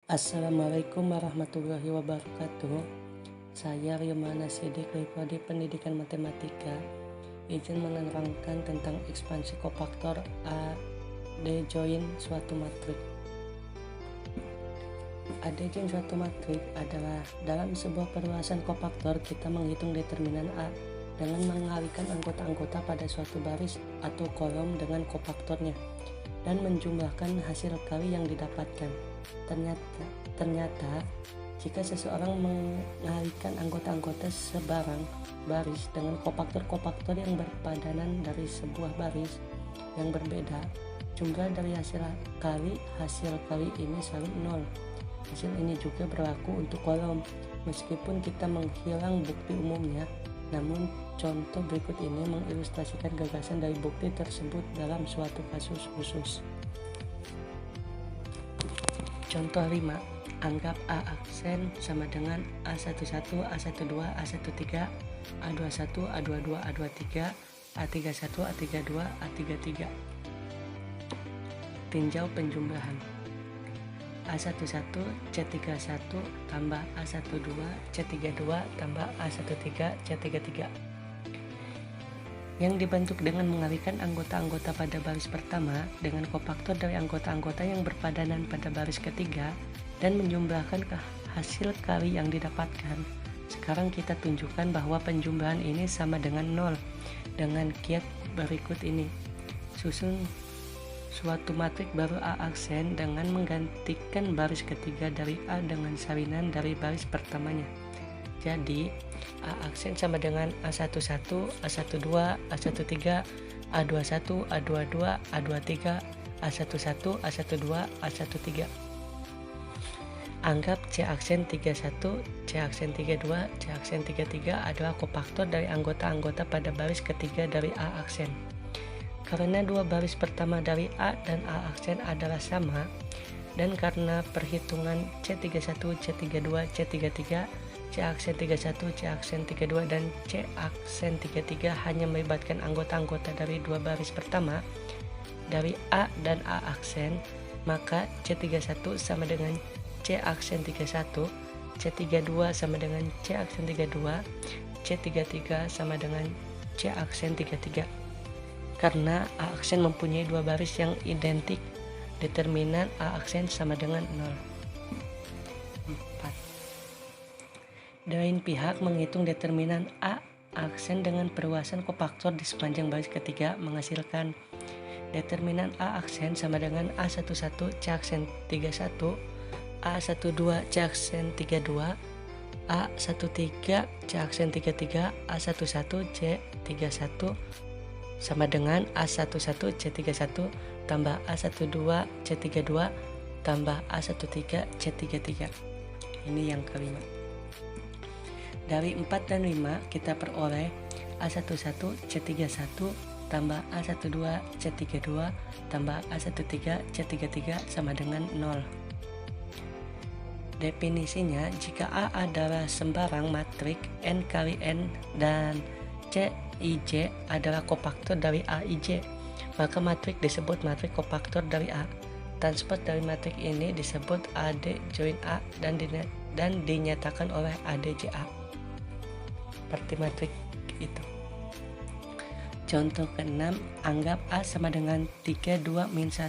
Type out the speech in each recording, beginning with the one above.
Assalamualaikum warahmatullahi wabarakatuh. Saya Ryomana Sidik dari Prodi Pendidikan Matematika. Izin menerangkan tentang ekspansi kofaktor A D join suatu matrik. A D join suatu matrik adalah dalam sebuah perluasan kofaktor kita menghitung determinan A dengan mengalihkan anggota-anggota pada suatu baris atau kolom dengan kofaktornya dan menjumlahkan hasil kali yang didapatkan. Ternyata jika seseorang mengalihkan anggota-anggota sebarang baris dengan kofaktor-kofaktor yang berpadanan dari sebuah baris yang berbeda, jumlah dari hasil kali ini selalu nol. Hasil ini juga berlaku untuk kolom. Meskipun kita menghilang bukti umumnya, namun contoh berikut ini mengilustrasikan gagasan dari bukti tersebut dalam suatu kasus khusus. Contoh 5. Anggap A aksen sama dengan A11, A12, A13, A21, A22, A23, A31, A32, A33. Tinjau penjumlahan. A11 C31 tambah A12 C32 tambah A13 C33 yang dibentuk dengan mengalihkan anggota-anggota pada baris pertama dengan kofaktor dari anggota-anggota yang berpadanan pada baris ketiga dan menjumlahkan hasil kali yang didapatkan. Sekarang kita tunjukkan bahwa penjumlahan ini sama dengan 0 dengan kiat berikut ini. Susun suatu matrik baru A aksen dengan menggantikan baris ketiga dari A dengan salinan dari baris pertamanya. Jadi A aksen sama dengan A11, A12, A13, A21, A22, A23, A11, A12, A13. Anggap C aksen 31, C aksen 32, C aksen 33 adalah kofaktor dari anggota-anggota pada baris ketiga dari A aksen. Karena dua baris pertama dari A dan A aksen adalah sama, dan karena perhitungan C31, C32, C33, C aksen 31, C aksen 32, dan C aksen 33 hanya melibatkan anggota-anggota dari dua baris pertama dari A dan A aksen, maka C31 sama dengan C aksen 31, C32 sama dengan C aksen 32, C33 sama dengan C aksen 33. Karena A aksen mempunyai dua baris yang identik, determinan A aksen sama dengan 0. 4. Lain pihak menghitung determinan A aksen dengan perluasan kofaktor di sepanjang baris ketiga menghasilkan determinan A aksen sama dengan A11 C aksen 31, A12 C aksen 32, A13 C aksen 33, A11 C 31 sama dengan A11 C 31 tambah A12 C 32 tambah A13 C 33. Ini yang kelima. Dari 4 dan 5 kita peroleh A11 C31 tambah A12 C32 tambah A13 C33 sama dengan 0. Definisinya, jika A adalah sembarang matrik N kali N dan Cij adalah kofaktor dari Aij, maka matrik disebut matrik kofaktor dari A. Transpose dari matrik ini disebut AD join A dan dinyatakan oleh ADJA. Seperti matrik itu. Contoh ke-6, anggap A sama dengan 32 min 1,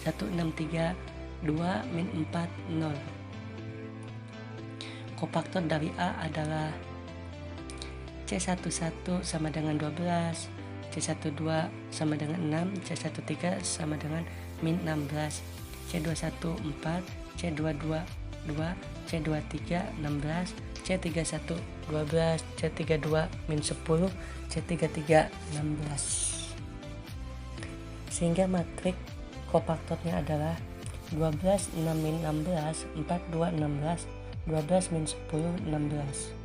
163, 2 min 4, 0. Kofaktor dari A adalah C11 sama dengan 12, C12 sama dengan 6, C13 sama dengan min 16, C21 4, C22 2, C23 16, C31 12, C32 min 10, C33 16. Sehingga matrik kofaktornya adalah 12 6 min 16, 4 2 16, 12 min 10 16.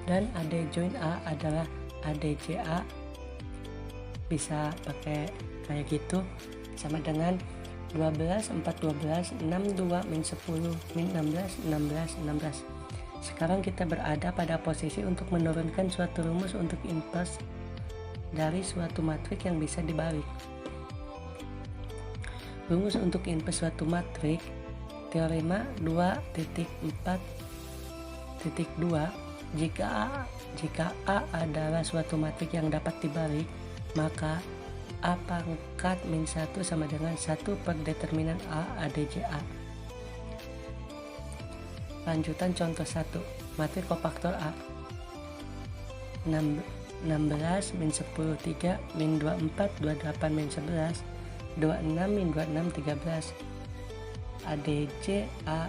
Dan AD join A adalah ADJA, bisa pakai kayak gitu, sama dengan 12 4 12 6 2 min 10 min 16 16 16. Sekarang kita berada pada posisi untuk menurunkan suatu rumus untuk inverse dari suatu matrik yang bisa dibalik. Rumus untuk inverse suatu matrik Teorema 2.4.2, jika A adalah suatu matrik yang dapat dibalik, maka A pangkat min 1 sama dengan 1 per determinan A ADJA. Lanjutan contoh 1, matrik kofaktor A 16 min 10 3 min 24 28 min 11 26 min 26 13. ADJA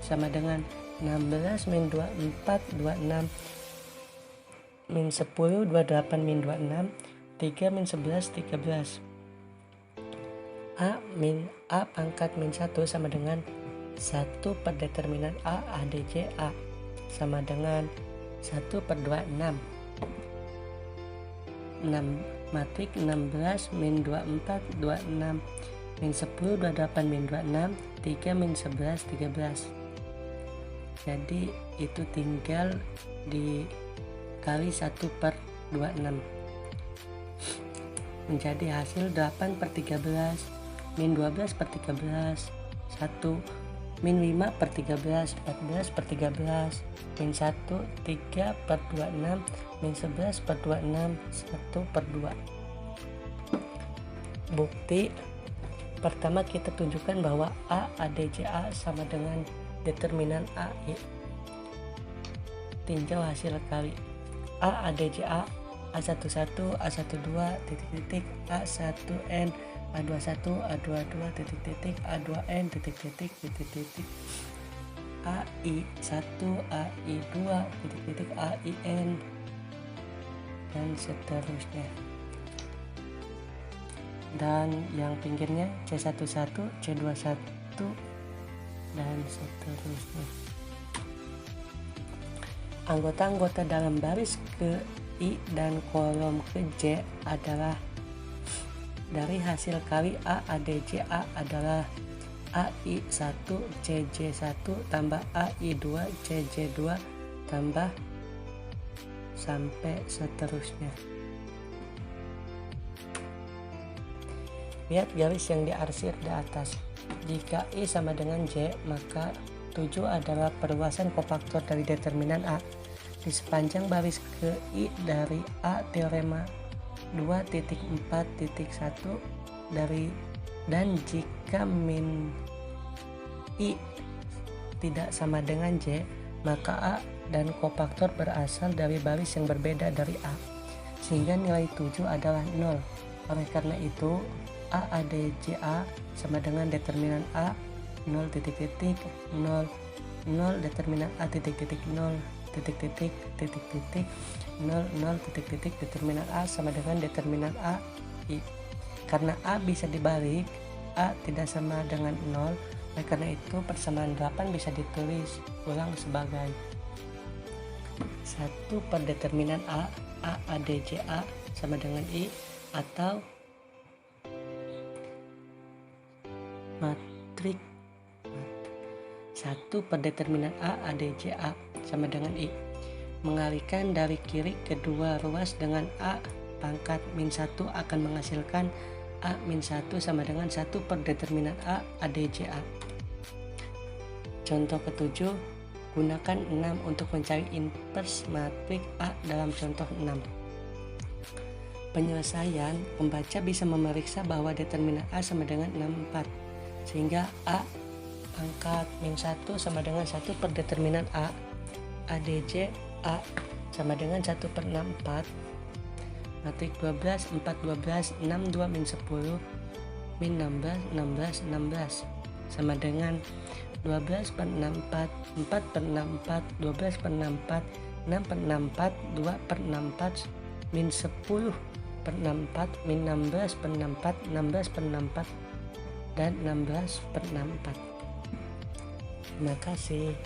sama dengan 16 min 24 26 min 10 28 min 26 3 min 11 13. A pangkat min 1 sama dengan 1 per determinan A ADJA sama dengan 1 per 26. 6 matrik 16 min 24 26 min 10 28 min 26 3 min 11 13. Jadi itu tinggal dikali 1 per 26 menjadi hasil 8 per 13 min 12 per 13 1 min 5 per 13 14 per 13 min 1 3 per 26 min 11 per 26 1 per 2. Bukti pertama, kita tunjukkan bahwa A ADJA sama dengan determinan AI. Tinjau hasil kali A ADJA A11 A12 titik-titik A1N A21 A22 titik-titik A2N titik-titik titik-titik AI1 AI2 titik-titik AIN dan seterusnya. Dan yang pinggirnya C11 C21 dan seterusnya. Anggota-anggota dalam baris ke I dan kolom ke J adalah dari hasil kali A ADJA adalah AI1 CJ1 tambah AI2 CJ2 tambah sampai seterusnya. Lihat garis yang diarsir di atas. Jika I sama dengan J, maka 7 adalah perluasan kofaktor dari determinan A di sepanjang baris ke I dari A teorema 2.4.1 dari, dan jika min I tidak sama dengan J, maka A dan kofaktor berasal dari baris yang berbeda dari A, sehingga nilai 7 adalah 0. Oleh karena itu A ADJA sama dengan determinan A 0 titik-titik 0 0 determinan A titik-titik 0 titik-titik titik-titik 0 0 titik-titik determinan A sama dengan determinan A I. Karena A bisa dibalik, A tidak sama dengan 0. Oleh karena itu persamaan 8 bisa ditulis ulang sebagai 1 per determinan A ADJA sama dengan I, atau matrik 1 per determinan A ADJA sama dengan I. Mengalihkan dari kiri kedua ruas dengan A pangkat min 1 akan menghasilkan A min 1 sama dengan 1 per determinan A ADJA. Contoh ketujuh, gunakan 6 untuk mencari invers matrik A dalam contoh 6. Penyelesaian, pembaca bisa memeriksa bahwa determinan A sama dengan 64, sehingga A pangkat min 1 sama dengan 1 per determinan A ADJ A sama dengan 1 per 64. Matrik 12 4 12 6 2 min 10 min 16 16 16 sama dengan 12 per 64 4 per 64 12 per 64 6 per 64 2 per 64 min 10 per 64 min 16 per 64 16 per 64 dan 16 per 64. Terima kasih.